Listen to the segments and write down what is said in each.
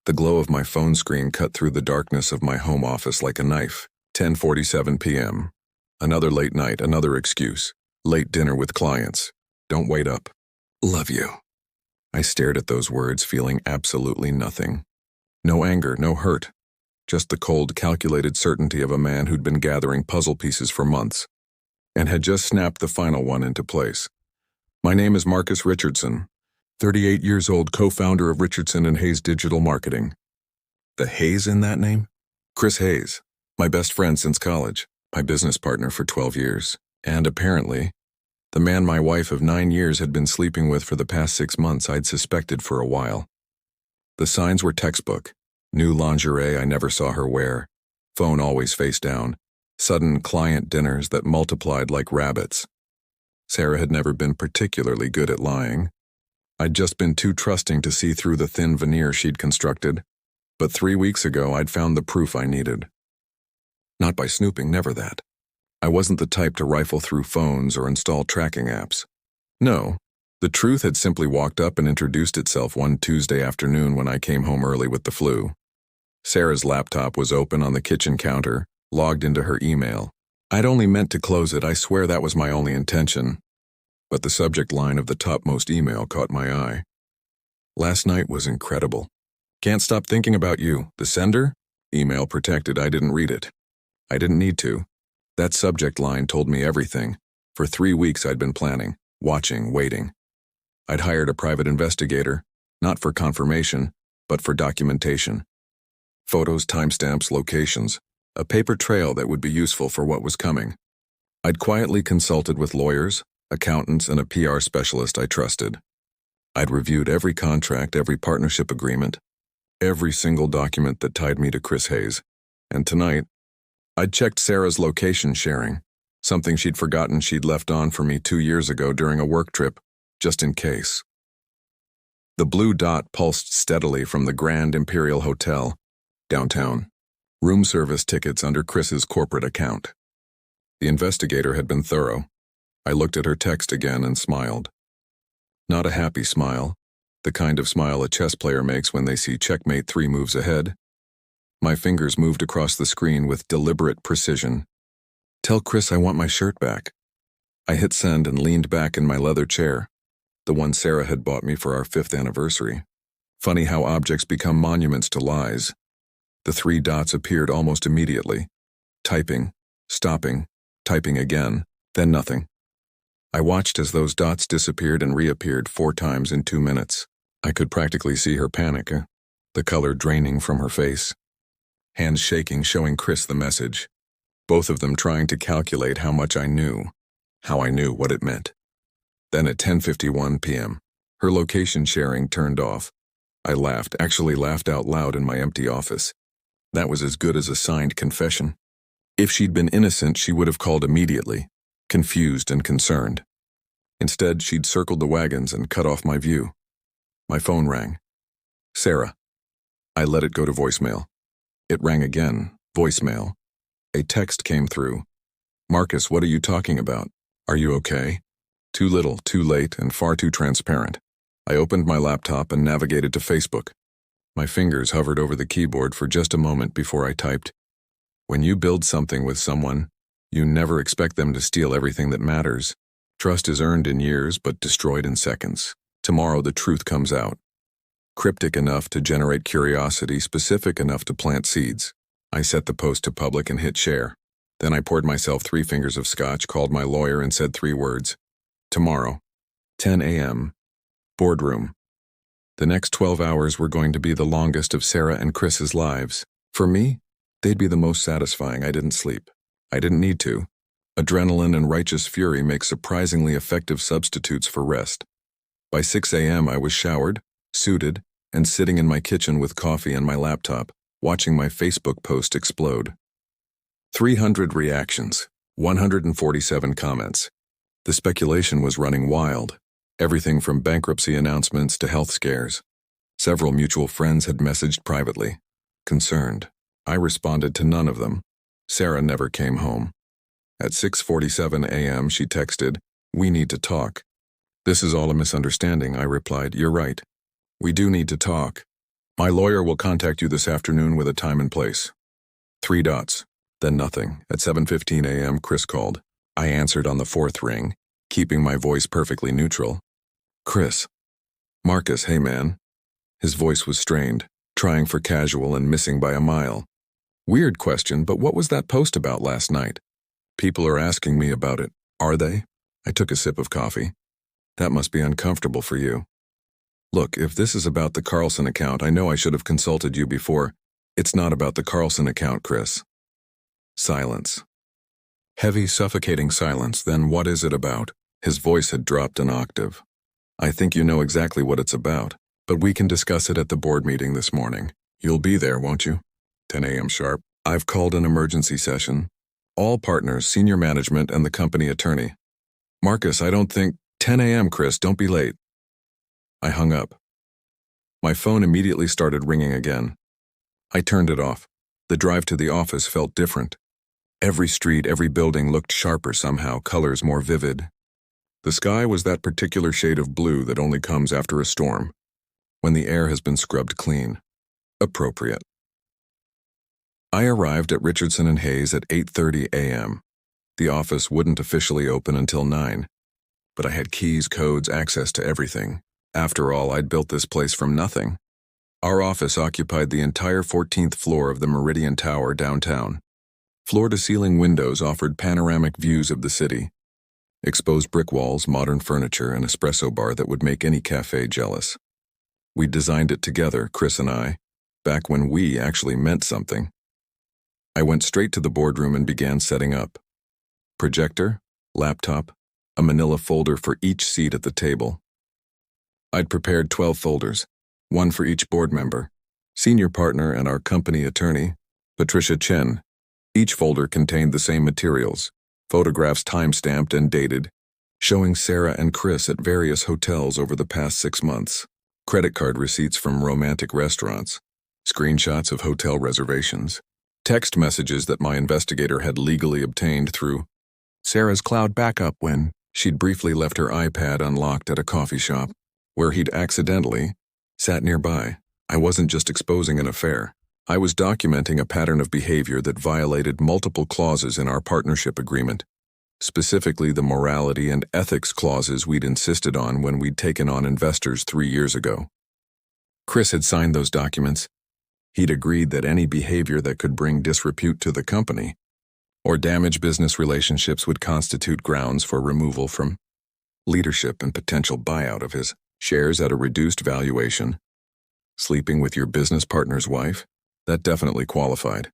The glow of my phone screen cut through the darkness of my home office like a knife. 10:47 p.m. Another late night, another excuse. Late dinner with clients. Don't wait up. Love you. I stared at those words, feeling absolutely nothing. No anger, no hurt. Just the cold, calculated certainty of a man who'd been gathering puzzle pieces for months and had just snapped the final one into place. My name is Marcus Richardson, 38 years old, co-founder of Richardson and Hayes Digital Marketing. The Hayes in that name? Chris Hayes, my best friend since college, my business partner for 12 years, and apparently, the man my wife of 9 years had been sleeping with for the past 6 months I'd suspected for a while. The signs were textbook. New lingerie I never saw her wear, phone always face down, sudden client dinners that multiplied like rabbits. Sarah had never been particularly good at lying. I'd just been too trusting to see through the thin veneer she'd constructed, but 3 weeks ago I'd found the proof I needed. Not by snooping, never that. I wasn't the type to rifle through phones or install tracking apps. No, the truth had simply walked up and introduced itself one Tuesday afternoon when I came home early with the flu. Sarah's laptop was open on the kitchen counter, logged into her email. I'd only meant to close it, I swear that was my only intention. But the subject line of the topmost email caught my eye. Last night was incredible. Can't stop thinking about you. The sender? Email protected, I didn't read it. I didn't need to. That subject line told me everything. For 3 weeks I'd been planning, watching, waiting. I'd hired a private investigator, not for confirmation, but for documentation. Photos, timestamps, locations, a paper trail that would be useful for what was coming. I'd quietly consulted with lawyers, accountants, and a PR specialist I trusted. I'd reviewed every contract, every partnership agreement, every single document that tied me to Chris Hayes. And tonight, I'd checked Sarah's location sharing, something she'd forgotten she'd left on for me 2 years ago during a work trip, just in case. The blue dot pulsed steadily from the Grand Imperial Hotel, downtown. Room service tickets under Chris's corporate account. The investigator had been thorough. I looked at her text again and smiled. Not a happy smile, the kind of smile a chess player makes when they see checkmate 3 moves ahead. My fingers moved across the screen with deliberate precision. Tell Chris I want my shirt back. I hit send and leaned back in my leather chair, the one Sarah had bought me for our 5th anniversary. Funny how objects become monuments to lies. The 3 dots appeared almost immediately. Typing, stopping, typing again, then nothing. I watched as those dots disappeared and reappeared 4 times in 2 minutes. I could practically see her panic, the color draining from her face. Hands shaking, showing Chris the message. Both of them trying to calculate how much I knew, how I knew what it meant. Then at 10:51 p.m., her location sharing turned off. I laughed, actually laughed out loud in my empty office. That was as good as a signed confession. If she'd been innocent, she would have called immediately, confused and concerned. Instead, she'd circled the wagons and cut off my view. My phone rang. Sarah. I let it go to voicemail. It rang again, voicemail. A text came through. Marcus, what are you talking about? Are you okay? Too little, too late, and far too transparent. I opened my laptop and navigated to Facebook. My fingers hovered over the keyboard for just a moment before I typed. When you build something with someone, you never expect them to steal everything that matters. Trust is earned in years but destroyed in seconds. Tomorrow the truth comes out. Cryptic enough to generate curiosity, specific enough to plant seeds. I set the post to public and hit share. Then I poured myself 3 fingers of scotch, called my lawyer, and said 3 words. Tomorrow, 10 a.m., boardroom. The next 12 hours were going to be the longest of Sarah and Chris's lives. For me, they'd be the most satisfying. I didn't sleep. I didn't need to. Adrenaline and righteous fury make surprisingly effective substitutes for rest. By 6 a.m., I was showered, suited, and sitting in my kitchen with coffee and my laptop, watching my Facebook post explode. 300 reactions, 147 comments. The speculation was running wild. Everything from bankruptcy announcements to health scares. Several mutual friends had messaged privately, concerned. I responded to none of them. Sarah never came home. At 6:47 a.m., she texted, "We need to talk." "This is all a misunderstanding," I replied. "You're right. We do need to talk." My lawyer will contact you this afternoon with a time and place. 3 dots. Then nothing. At 7:15 a.m., Chris called. I answered on the 4th ring, keeping my voice perfectly neutral. Chris. Marcus, hey man. His voice was strained, trying for casual and missing by a mile. Weird question, but what was that post about last night? People are asking me about it. Are they? I took a sip of coffee. That must be uncomfortable for you. Look, if this is about the Carlson account, I know I should have consulted you before. It's not about the Carlson account, Chris. Silence. Heavy, suffocating silence. Then what is it about? His voice had dropped an octave. I think you know exactly what it's about, but we can discuss it at the board meeting this morning. You'll be there, won't you? 10 a.m. sharp. I've called an emergency session. All partners, senior management, and the company attorney. Marcus, I don't think... 10 a.m., Chris, don't be late. I hung up. My phone immediately started ringing again. I turned it off. The drive to the office felt different. Every street, every building looked sharper somehow, colors more vivid. The sky was that particular shade of blue that only comes after a storm, when the air has been scrubbed clean. Appropriate. I arrived at Richardson and Hayes at 8:30 a.m. The office wouldn't officially open until 9, but I had keys, codes, access to everything. After all, I'd built this place from nothing. Our office occupied the entire 14th floor of the Meridian Tower downtown. Floor-to-ceiling windows offered panoramic views of the city. Exposed brick walls, modern furniture, an espresso bar that would make any cafe jealous. We designed it together, Chris and I, back when we actually meant something. I went straight to the boardroom and began setting up. Projector, laptop, a manila folder for each seat at the table. I'd prepared 12 folders, one for each board member, senior partner and our company attorney, Patricia Chen. Each folder contained the same materials, photographs time-stamped and dated, showing Sarah and Chris at various hotels over the past 6 months, credit card receipts from romantic restaurants, screenshots of hotel reservations, text messages that my investigator had legally obtained through Sarah's cloud backup when she'd briefly left her iPad unlocked at a coffee shop, where he'd accidentally sat nearby. I wasn't just exposing an affair. I was documenting a pattern of behavior that violated multiple clauses in our partnership agreement, specifically the morality and ethics clauses we'd insisted on when we'd taken on investors 3 years ago. Chris had signed those documents. He'd agreed that any behavior that could bring disrepute to the company or damage business relationships would constitute grounds for removal from leadership and potential buyout of his shares at a reduced valuation. Sleeping with your business partner's wife? That definitely qualified.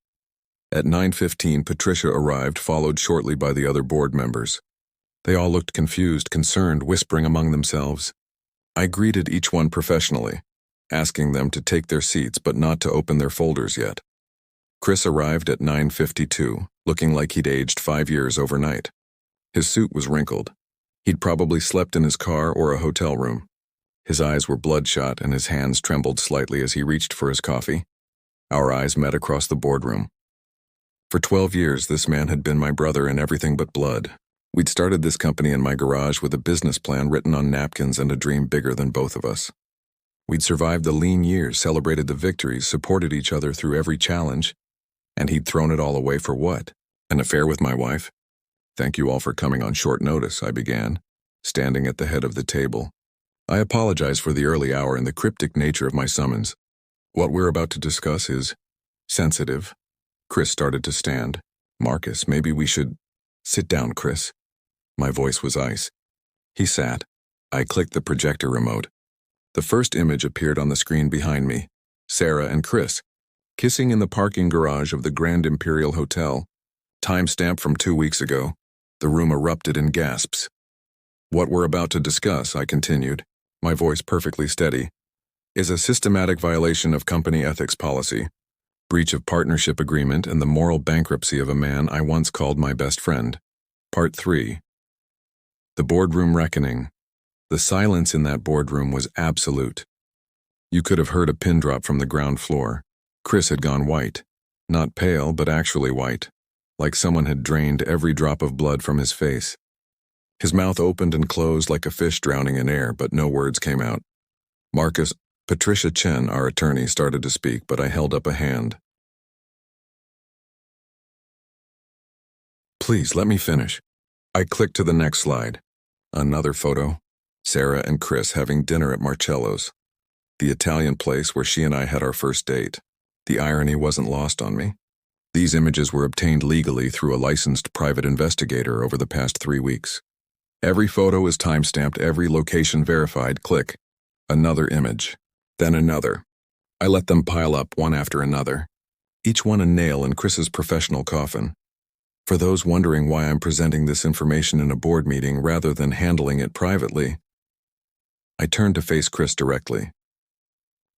At 9:15, Patricia arrived, followed shortly by the other board members. They all looked confused, concerned, whispering among themselves. I greeted each one professionally, asking them to take their seats but not to open their folders yet. Chris arrived at 9:52, looking like he'd aged 5 years overnight. His suit was wrinkled. He'd probably slept in his car or a hotel room. His eyes were bloodshot and his hands trembled slightly as he reached for his coffee. Our eyes met across the boardroom. For 12 years, this man had been my brother in everything but blood. We'd started this company in my garage with a business plan written on napkins and a dream bigger than both of us. We'd survived the lean years, celebrated the victories, supported each other through every challenge, and he'd thrown it all away for what? An affair with my wife? Thank you all for coming on short notice, I began, standing at the head of the table. I apologize for the early hour and the cryptic nature of my summons. What we're about to discuss is sensitive. Chris started to stand. Marcus, maybe we should... Sit down, Chris. My voice was ice. He sat. I clicked the projector remote. The first image appeared on the screen behind me. Sarah and Chris, kissing in the parking garage of the Grand Imperial Hotel. Timestamp from 2 weeks ago. The room erupted in gasps. What we're about to discuss, I continued, my voice perfectly steady, is a systematic violation of company ethics policy, breach of partnership agreement, and the moral bankruptcy of a man I once called my best friend. Part 3. The boardroom reckoning. The silence in that boardroom was absolute. You could have heard a pin drop from the ground floor. Chris had gone white. Not pale, but actually white, like someone had drained every drop of blood from his face. His mouth opened and closed like a fish drowning in air, but no words came out. Marcus, Patricia Chen, our attorney, started to speak, but I held up a hand. Please, let me finish. I clicked to the next slide. Another photo. Sarah and Chris having dinner at Marcello's, the Italian place where she and I had our first date. The irony wasn't lost on me. These images were obtained legally through a licensed private investigator over the past 3 weeks. Every photo is time-stamped, every location verified. Click. Another image. Then another. I let them pile up one after another, each one a nail in Chris's professional coffin. For those wondering why I'm presenting this information in a board meeting rather than handling it privately, I turned to face Chris directly.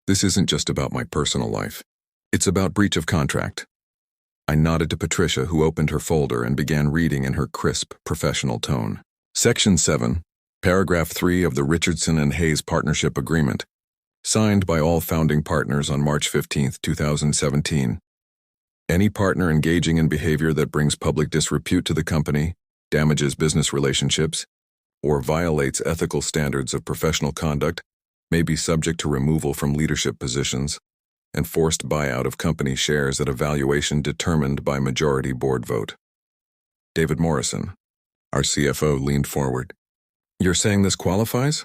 This isn't just about my personal life. It's about breach of contract. I nodded to Patricia, who opened her folder and began reading in her crisp, professional tone. Section 7, Paragraph 3 of the Richardson and Hayes Partnership Agreement, signed by all founding partners on March 15, 2017. Any partner engaging in behavior that brings public disrepute to the company, damages business relationships, or violates ethical standards of professional conduct may be subject to removal from leadership positions and forced buyout of company shares at a valuation determined by majority board vote. David Morrison, our CFO, leaned forward. You're saying this qualifies?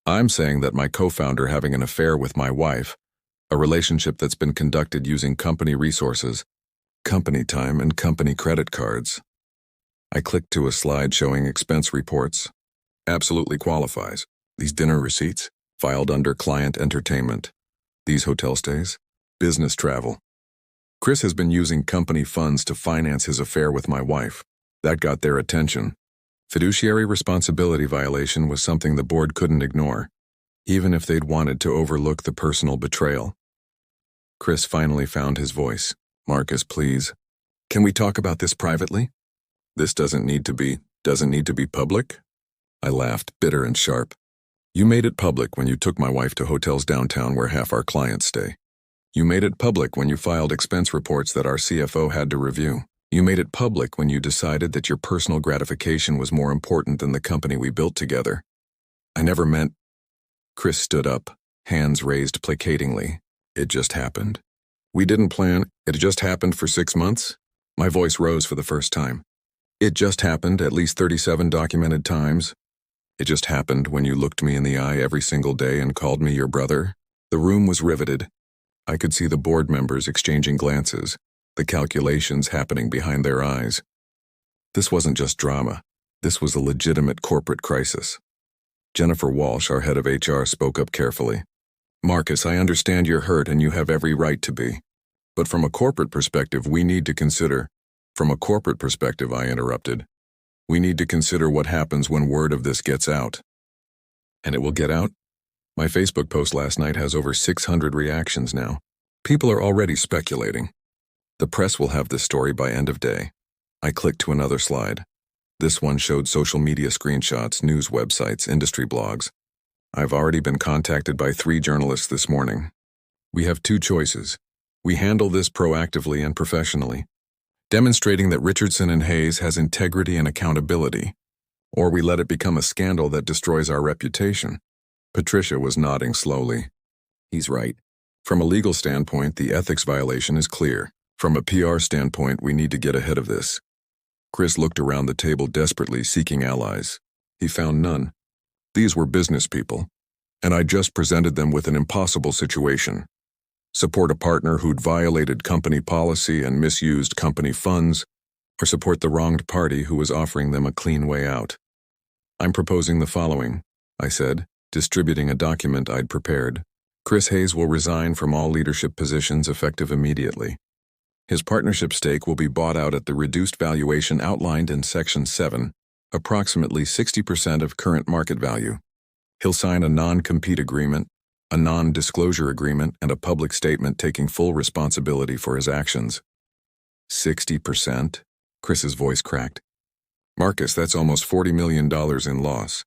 I'm saying that my co-founder having an affair with my wife, a relationship that's been conducted using company resources, company time, and company credit cards. I clicked to a slide showing expense reports. Absolutely qualifies. These dinner receipts, filed under client entertainment. These hotel stays, business travel. Chris has been using company funds to finance his affair with my wife. That got their attention. Fiduciary responsibility violation was something the board couldn't ignore, even if they'd wanted to overlook the personal betrayal. Chris finally found his voice. Marcus, please. Can we talk about this privately? This doesn't need to be public? I laughed, bitter and sharp. You made it public when you took my wife to hotels downtown where half our clients stay. You made it public when you filed expense reports that our CFO had to review. You made it public when you decided that your personal gratification was more important than the company we built together. I never meant... Chris stood up, hands raised placatingly. It just happened. We didn't plan. It just happened for 6 months. My voice rose for the first time. It just happened at least 37 documented times. It just happened when you looked me in the eye every single day and called me your brother. The room was riveted. I could see the board members exchanging glances, the calculations happening behind their eyes. This wasn't just drama. This was a legitimate corporate crisis. Jennifer Walsh, our head of HR, spoke up carefully. Marcus, I understand you're hurt and you have every right to be. But from a corporate perspective, we need to consider... From a corporate perspective, I interrupted. We need to consider what happens when word of this gets out. And it will get out? My Facebook post last night has over 600 reactions now. People are already speculating. The press will have this story by end of day. I clicked to another slide. This one showed social media screenshots, news websites, industry blogs. I've already been contacted by 3 journalists this morning. We have 2 choices. We handle this proactively and professionally, demonstrating that Richardson and Hayes has integrity and accountability, or we let it become a scandal that destroys our reputation. Patricia was nodding slowly. He's right. From a legal standpoint, the ethics violation is clear. From a PR standpoint, we need to get ahead of this. Chris looked around the table desperately, seeking allies. He found none. These were business people, and I just presented them with an impossible situation. Support a partner who'd violated company policy and misused company funds, or support the wronged party who was offering them a clean way out. I'm proposing the following, I said, distributing a document I'd prepared. Chris Hayes will resign from all leadership positions effective immediately. His partnership stake will be bought out at the reduced valuation outlined in Section 7, approximately 60% of current market value. He'll sign a non-compete agreement, a non-disclosure agreement, and a public statement taking full responsibility for his actions. 60%? Chris's voice cracked. Marcus, that's almost $40 million in loss.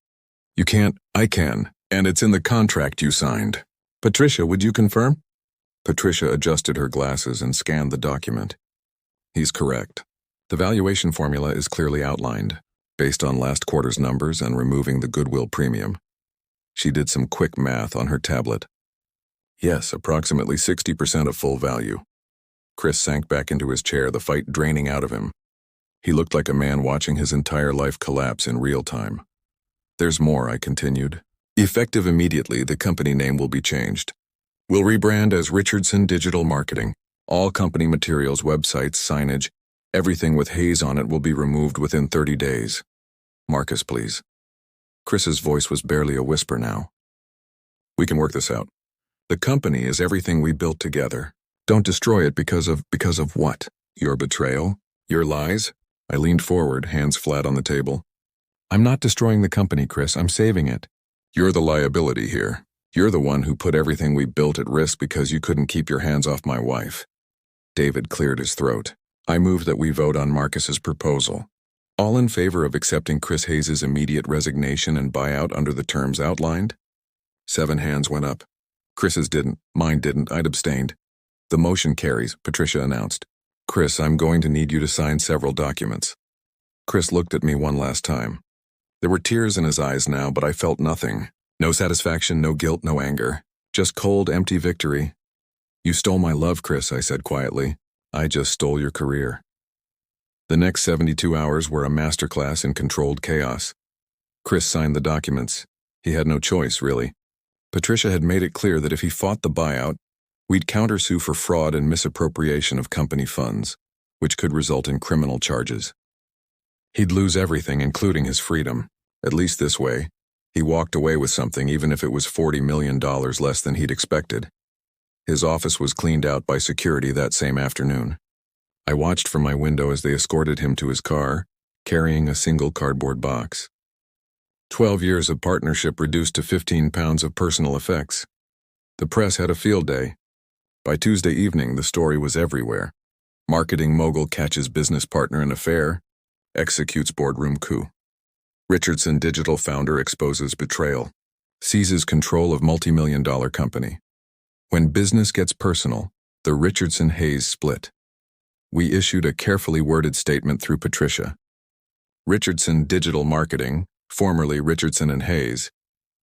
You can't. I can, and it's in the contract you signed. Patricia, would you confirm? Patricia adjusted her glasses and scanned the document. He's correct. The valuation formula is clearly outlined, based on last quarter's numbers and removing the goodwill premium. She did some quick math on her tablet. Yes, approximately 60% of full value. Chris sank back into his chair, the fight draining out of him. He looked like a man watching his entire life collapse in real time. There's more, I continued. Effective immediately, the company name will be changed. We'll rebrand as Richardson Digital Marketing. All company materials, websites, signage, everything with Hayes on it will be removed within 30 days. Marcus, please. Chris's voice was barely a whisper now. We can work this out. The company is everything we built together. Don't destroy it because of what? Your betrayal? Your lies? I leaned forward, hands flat on the table. I'm not destroying the company, Chris. I'm saving it. You're the liability here. You're the one who put everything we built at risk because you couldn't keep your hands off my wife. David cleared his throat. I move that we vote on Marcus's proposal. All in favor of accepting Chris Hayes' immediate resignation and buyout under the terms outlined? 7 hands went up. Chris's didn't. Mine didn't. I'd abstained. The motion carries, Patricia announced. Chris, I'm going to need you to sign several documents. Chris looked at me one last time. There were tears in his eyes now, but I felt nothing. No satisfaction, no guilt, no anger. Just cold, empty victory. You stole my love, Chris, I said quietly. I just stole your career. The next 72 hours were a masterclass in controlled chaos. Chris signed the documents. He had no choice, really. Patricia had made it clear that if he fought the buyout, we'd countersue for fraud and misappropriation of company funds, which could result in criminal charges. He'd lose everything, including his freedom. At least this way, he walked away with something, even if it was $40 million less than he'd expected. His office was cleaned out by security that same afternoon. I watched from my window as they escorted him to his car, carrying a single cardboard box. 12 years of partnership reduced to 15 pounds of personal effects. The press had a field day. By Tuesday evening, the story was everywhere. Marketing mogul catches business partner in affair, executes boardroom coup. Richardson Digital founder exposes betrayal, seizes control of multi-million-dollar company. When business gets personal, the Richardson-Hayes split. We issued a carefully worded statement through Patricia. Richardson Digital Marketing, formerly Richardson and Hayes,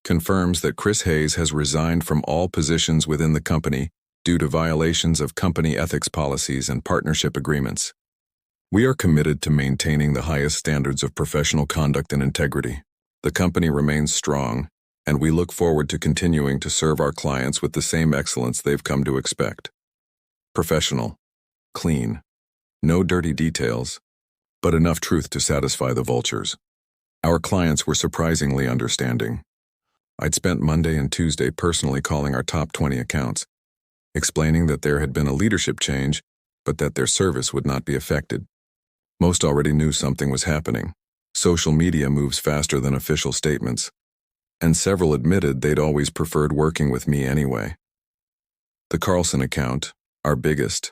confirms that Chris Hayes has resigned from all positions within the company due to violations of company ethics policies and partnership agreements. We are committed to maintaining the highest standards of professional conduct and integrity. The company remains strong, and we look forward to continuing to serve our clients with the same excellence they've come to expect. Professional, clean, no dirty details, but enough truth to satisfy the vultures. Our clients were surprisingly understanding. I'd spent Monday and Tuesday personally calling our top 20 accounts, explaining that there had been a leadership change, but that their service would not be affected. Most already knew something was happening. Social media moves faster than official statements, and several admitted they'd always preferred working with me anyway. The Carlson account, our biggest,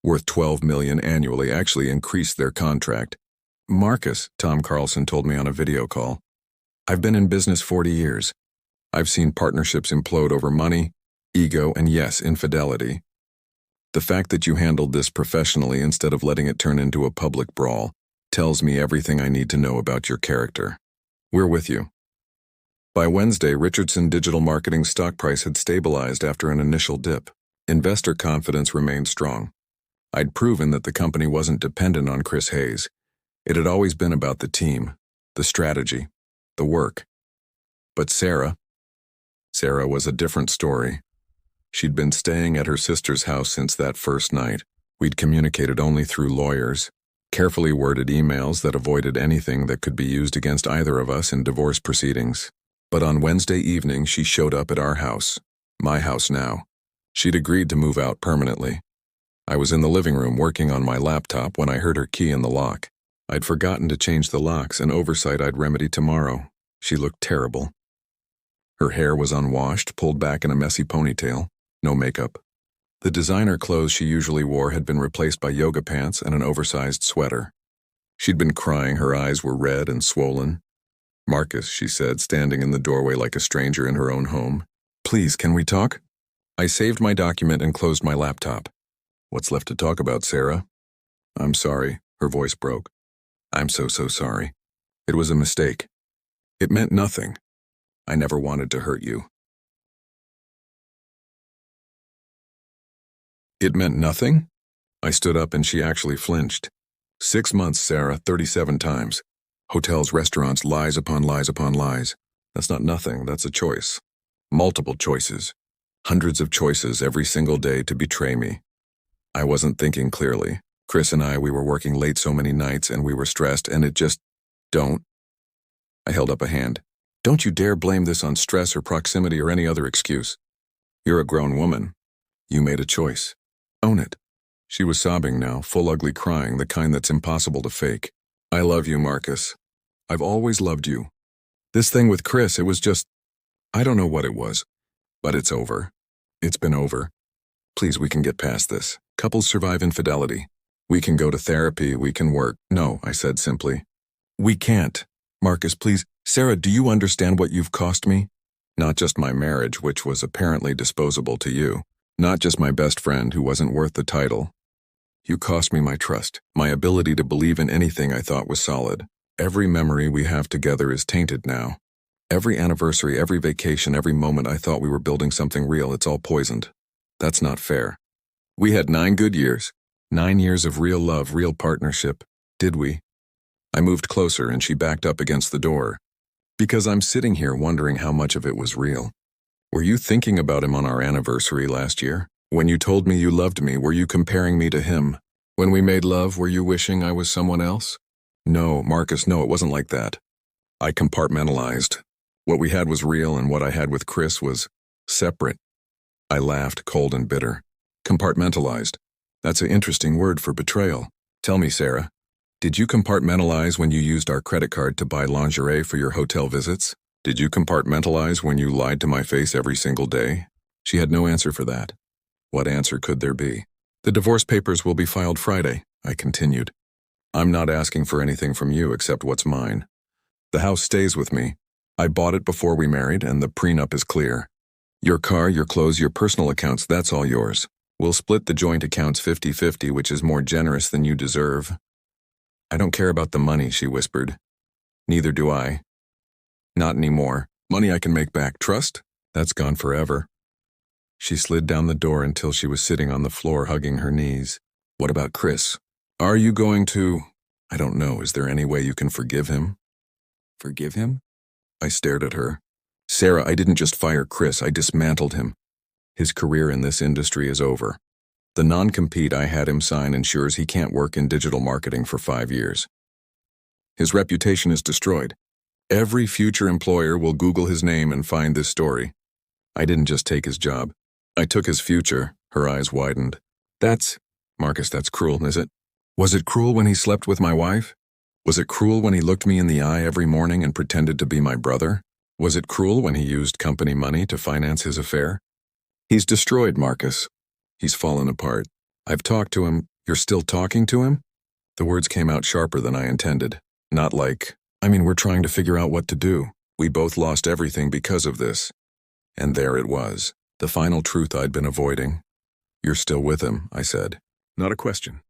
worth $12 million annually, actually increased their contract. Marcus, Tom Carlson told me on a video call, I've been in business 40 years. I've seen partnerships implode over money, ego, and yes, infidelity. The fact that you handled this professionally instead of letting it turn into a public brawl tells me everything I need to know about your character. We're with you. By Wednesday, Richardson Digital Marketing's stock price had stabilized after an initial dip. Investor confidence remained strong. I'd proven that the company wasn't dependent on Chris Hayes. It had always been about the team, the strategy, the work. But Sarah was a different story. She'd been staying at her sister's house since that first night. We'd communicated only through lawyers, carefully worded emails that avoided anything that could be used against either of us in divorce proceedings. But on Wednesday evening, she showed up at our house, my house now. She'd agreed to move out permanently. I was in the living room working on my laptop when I heard her key in the lock. I'd forgotten to change the locks, an oversight I'd remedy tomorrow. She looked terrible. Her hair was unwashed, pulled back in a messy ponytail. No makeup. The designer clothes she usually wore had been replaced by yoga pants and an oversized sweater. She'd been crying, her eyes were red and swollen. Marcus, she said, standing in the doorway like a stranger in her own home. Please, can we talk? I saved my document and closed my laptop. What's left to talk about, Sarah? I'm sorry, her voice broke. I'm so sorry. It was a mistake. It meant nothing. I never wanted to hurt you. It meant nothing? I stood up and she actually flinched. 6 months, Sarah, 37 times. Hotels, restaurants, lies upon lies upon lies. That's not nothing, that's a choice. Multiple choices. Hundreds of choices every single day to betray me. I wasn't thinking clearly. Chris and we were working late so many nights and we were stressed and it just, don't. I held up a hand. Don't you dare blame this on stress or proximity or any other excuse. You're a grown woman. You made a choice. Own it. She was sobbing now, full ugly crying, the kind that's impossible to fake. I love you, Marcus. I've always loved you. This thing with Chris, it was just, I don't know what it was, but it's over. It's been over. Please, we can get past this. Couples survive infidelity. We can go to therapy, we can work. No, I said simply. We can't. Marcus, please. Sarah, do you understand what you've cost me? Not just my marriage, which was apparently disposable to you. Not just my best friend who wasn't worth the title. You cost me my trust, my ability to believe in anything I thought was solid. Every memory we have together is tainted now. Every anniversary, every vacation, every moment I thought we were building something real, it's all poisoned. That's not fair. We had 9 good years. 9 years of real love, real partnership. Did we? I moved closer and she backed up against the door. Because I'm sitting here wondering how much of it was real. Were you thinking about him on our anniversary last year? When you told me you loved me, were you comparing me to him? When we made love, were you wishing I was someone else? No, Marcus, no, it wasn't like that. I compartmentalized. What we had was real and what I had with Chris was separate. I laughed, cold and bitter. Compartmentalized. That's an interesting word for betrayal. Tell me, Sarah, did you compartmentalize when you used our credit card to buy lingerie for your hotel visits? Did you compartmentalize when you lied to my face every single day? She had no answer for that. What answer could there be? The divorce papers will be filed Friday, I continued. I'm not asking for anything from you except what's mine. The house stays with me. I bought it before we married and the prenup is clear. Your car, your clothes, your personal accounts, that's all yours. We'll split the joint accounts 50-50, which is more generous than you deserve. I don't care about the money, she whispered. Neither do I. Not anymore. Money I can make back. Trust? That's gone forever. She slid down the door until she was sitting on the floor hugging her knees. What about Chris? Are you going to... I don't know, is there any way you can forgive him? Forgive him? I stared at her. Sarah, I didn't just fire Chris, I dismantled him. His career in this industry is over. The non-compete I had him sign ensures he can't work in digital marketing for 5 years. His reputation is destroyed. Every future employer will Google his name and find this story. I didn't just take his job. I took his future. Her eyes widened. Marcus, that's cruel, is it? Was it cruel when he slept with my wife? Was it cruel when he looked me in the eye every morning and pretended to be my brother? Was it cruel when he used company money to finance his affair? He's destroyed, Marcus. He's fallen apart. I've talked to him. You're still talking to him? The words came out sharper than I intended. Not like, we're trying to figure out what to do. We both lost everything because of this. And there it was, the final truth I'd been avoiding. You're still with him, I said. Not a question.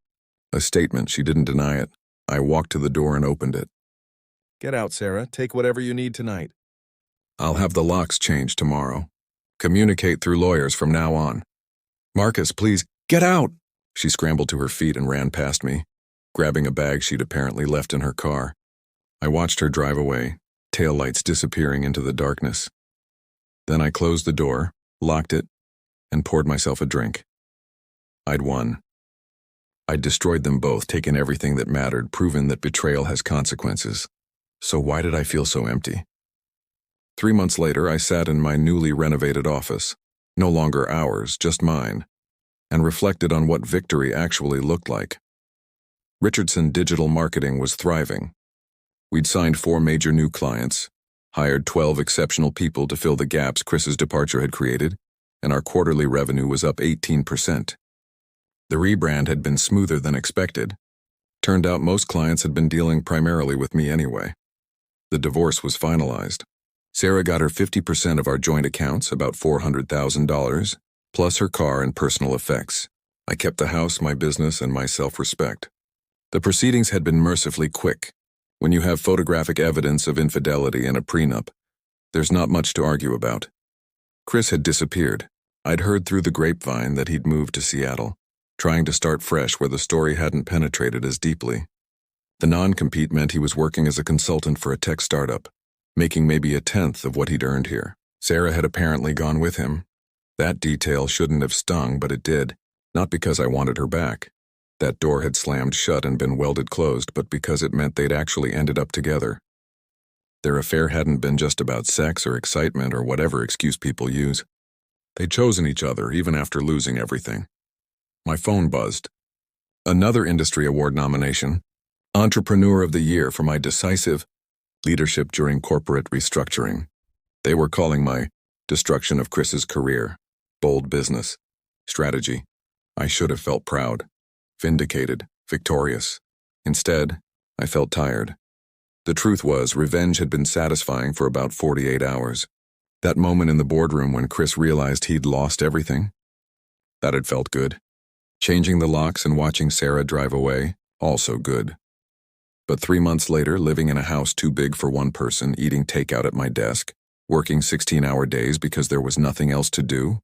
A statement, she didn't deny it. I walked to the door and opened it. Get out, Sarah. Take whatever you need tonight. I'll have the locks changed tomorrow. Communicate through lawyers from now on. Marcus, please, get out! She scrambled to her feet and ran past me, grabbing a bag she'd apparently left in her car. I watched her drive away, taillights disappearing into the darkness. Then I closed the door, locked it, and poured myself a drink. I'd won. I'd destroyed them both, taken everything that mattered, proven that betrayal has consequences. So why did I feel so empty? 3 months later, I sat in my newly renovated office, no longer ours, just mine, and reflected on what victory actually looked like. Richardson Digital Marketing was thriving. We'd signed 4 major new clients, hired 12 exceptional people to fill the gaps Chris's departure had created, and our quarterly revenue was up 18%. The rebrand had been smoother than expected. Turned out most clients had been dealing primarily with me anyway. The divorce was finalized. Sarah got her 50% of our joint accounts, about $400,000, plus her car and personal effects. I kept the house, my business, and my self-respect. The proceedings had been mercifully quick. When you have photographic evidence of infidelity and a prenup, there's not much to argue about. Chris had disappeared. I'd heard through the grapevine that he'd moved to Seattle. trying to start fresh where the story hadn't penetrated as deeply. The non-compete meant he was working as a consultant for a tech startup, making maybe a tenth of what he'd earned here. Sarah had apparently gone with him. That detail shouldn't have stung, but it did, not because I wanted her back. That door had slammed shut and been welded closed, but because it meant they'd actually ended up together. Their affair hadn't been just about sex or excitement or whatever excuse people use. They'd chosen each other even after losing everything. My phone buzzed. Another industry award nomination, Entrepreneur of the Year for my decisive leadership during corporate restructuring. They were calling my destruction of Chris's career, bold business, strategy. I should have felt proud, vindicated, victorious. Instead, I felt tired. The truth was, revenge had been satisfying for about 48 hours. That moment in the boardroom when Chris realized he'd lost everything, that had felt good. Changing the locks and watching Sarah drive away, also good. But 3 months later, living in a house too big for one person, eating takeout at my desk, working 16-hour days because there was nothing else to do?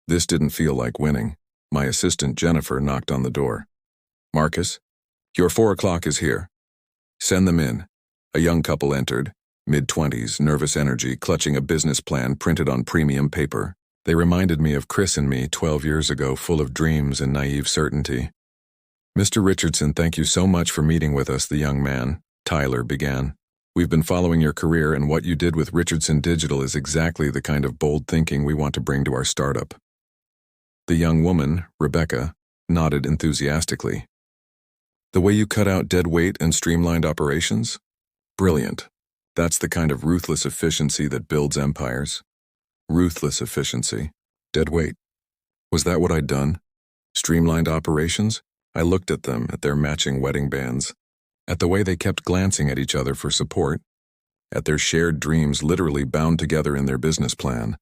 This didn't feel like winning. My assistant Jennifer knocked on the door. "Marcus, your 4 o'clock is here. Send them in." A young couple entered, mid-20s, nervous energy, clutching a business plan printed on premium paper. They reminded me of Chris and me 12 years ago, full of dreams and naive certainty. "Mr. Richardson, thank you so much for meeting with us," the young man, Tyler, began. "We've been following your career, and what you did with Richardson Digital is exactly the kind of bold thinking we want to bring to our startup." The young woman, Rebecca, nodded enthusiastically. "The way you cut out dead weight and streamlined operations? Brilliant. That's the kind of ruthless efficiency that builds empires." Ruthless efficiency. Dead weight. Was that what I'd done? Streamlined operations? I looked at them, at their matching wedding bands, at the way they kept glancing at each other for support, at their shared dreams literally bound together in their business plan,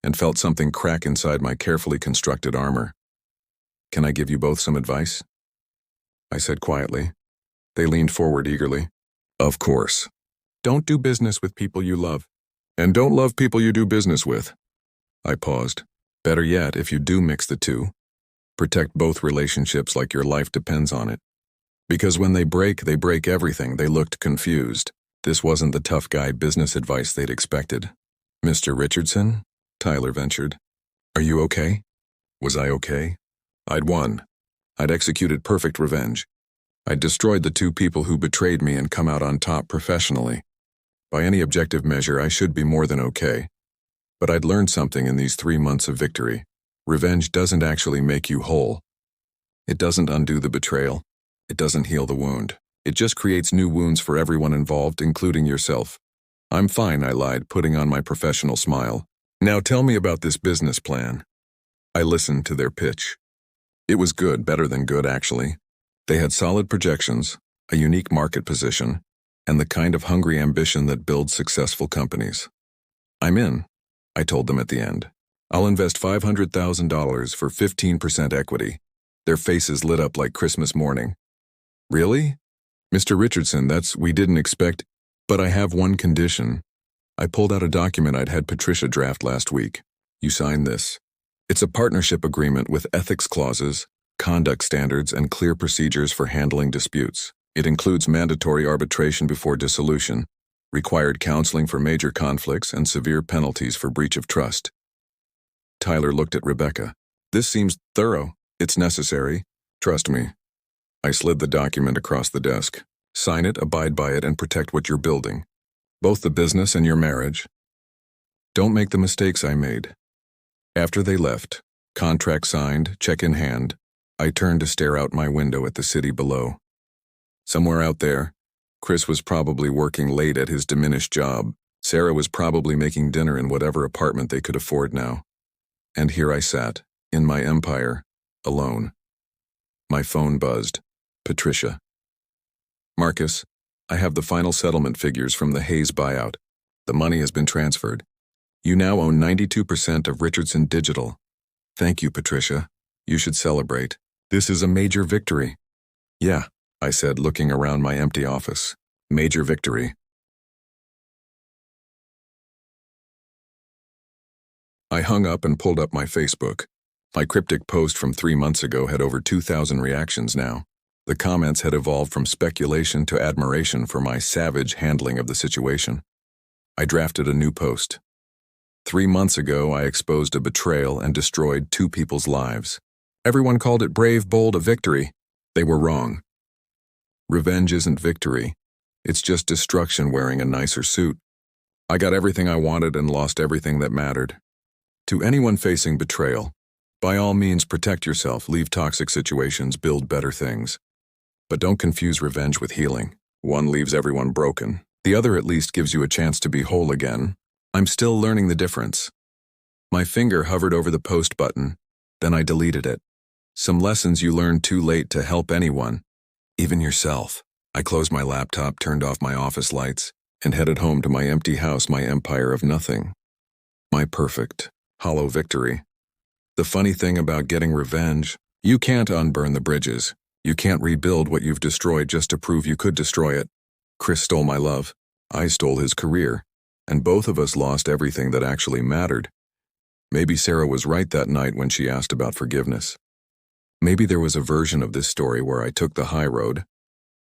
and felt something crack inside my carefully constructed armor. "Can I give you both some advice?" I said quietly. They leaned forward eagerly. "Of course. Don't do business with people you love. And don't love people you do business with." I paused. "Better yet, if you do mix the two, protect both relationships like your life depends on it. Because when they break everything." They looked confused. This wasn't the tough guy business advice they'd expected. "Mr. Richardson?" Tyler ventured. "Are you okay?" Was I okay? I'd won. I'd executed perfect revenge. I'd destroyed the 2 people who betrayed me and come out on top professionally. By any objective measure, I should be more than okay. But I'd learned something in these 3 months of victory. Revenge doesn't actually make you whole. It doesn't undo the betrayal. It doesn't heal the wound. It just creates new wounds for everyone involved, including yourself. "I'm fine," I lied, putting on my professional smile. "Now tell me about this business plan." I listened to their pitch. It was good, better than good, actually. They had solid projections, a unique market position, and the kind of hungry ambition that builds successful companies. "I'm in," I told them at the end. "I'll invest $500,000 for 15% equity." Their faces lit up like Christmas morning. "Really? Mr. Richardson, we didn't expect, but I have one condition." I pulled out a document I'd had Patricia draft last week. "You sign this. It's a partnership agreement with ethics clauses, conduct standards, and clear procedures for handling disputes. It includes mandatory arbitration before dissolution, required counseling for major conflicts, and severe penalties for breach of trust." Tyler looked at Rebecca. "This seems thorough. It's necessary. Trust me." I slid the document across the desk. "Sign it, abide by it, and protect what you're building. Both the business and your marriage. Don't make the mistakes I made." After they left, contract signed, check in hand, I turned to stare out my window at the city below. Somewhere out there, Chris was probably working late at his diminished job. Sarah was probably making dinner in whatever apartment they could afford now. And here I sat, in my empire, alone. My phone buzzed. Patricia. "Marcus, I have the final settlement figures from the Hayes buyout. The money has been transferred. You now own 92% of Richardson Digital." "Thank you, Patricia. You should celebrate. This is a major victory." "Yeah," I said, looking around my empty office. "Major victory." I hung up and pulled up my Facebook. My cryptic post from 3 months ago had over 2,000 reactions now. The comments had evolved from speculation to admiration for my savage handling of the situation. I drafted a new post. 3 months ago, I exposed a betrayal and destroyed 2 people's lives. Everyone called it brave, bold, a victory. They were wrong. Revenge isn't victory. It's just destruction wearing a nicer suit. I got everything I wanted and lost everything that mattered. To anyone facing betrayal, by all means protect yourself, leave toxic situations, build better things. But don't confuse revenge with healing. One leaves everyone broken. The other at least gives you a chance to be whole again. I'm still learning the difference. My finger hovered over the post button, then I deleted it. Some lessons you learn too late to help anyone, even yourself. I closed my laptop, turned off my office lights, and headed home to my empty house, my empire of nothing. My perfect, hollow victory. The funny thing about getting revenge, you can't unburn the bridges. You can't rebuild what you've destroyed just to prove you could destroy it. Chris stole my love. I stole his career. And both of us lost everything that actually mattered. Maybe Sarah was right that night when she asked about forgiveness. Maybe there was a version of this story where I took the high road,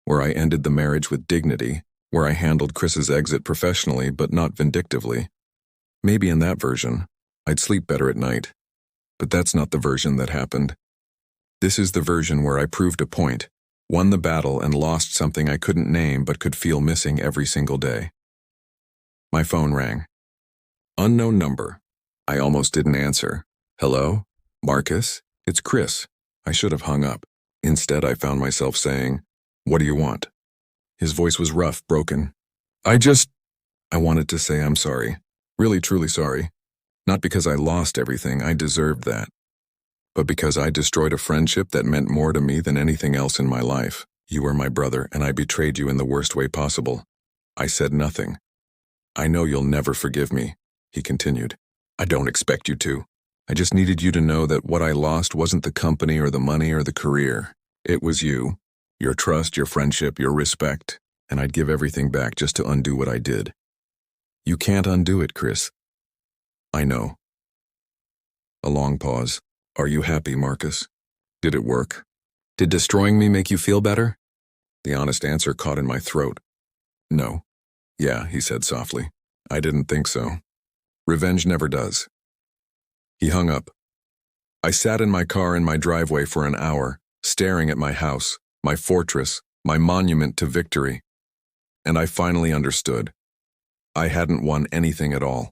where I ended the marriage with dignity, where I handled Chris's exit professionally but not vindictively. Maybe in that version, I'd sleep better at night. But that's not the version that happened. This is the version where I proved a point, won the battle, and lost something I couldn't name but could feel missing every single day. My phone rang. Unknown number. I almost didn't answer. Hello? Marcus? It's Chris. I should have hung up. Instead, I found myself saying, "What do you want?" His voice was rough, broken. I wanted to say I'm sorry. Really, truly sorry. Not because I lost everything, I deserved that. But because I destroyed a friendship that meant more to me than anything else in my life. You were my brother, and I betrayed you in the worst way possible. I said nothing. I know you'll never forgive me, he continued. I don't expect you to. I just needed you to know that what I lost wasn't the company or the money or the career. It was you, your trust, your friendship, your respect, and I'd give everything back just to undo what I did. You can't undo it, Chris. I know. A long pause. Are you happy, Marcus? Did it work? Did destroying me make you feel better? The honest answer caught in my throat. No. Yeah, he said softly. I didn't think so. Revenge never does. He hung up. I sat in my car in my driveway for an hour, staring at my house, my fortress, my monument to victory. And I finally understood. I hadn't won anything at all.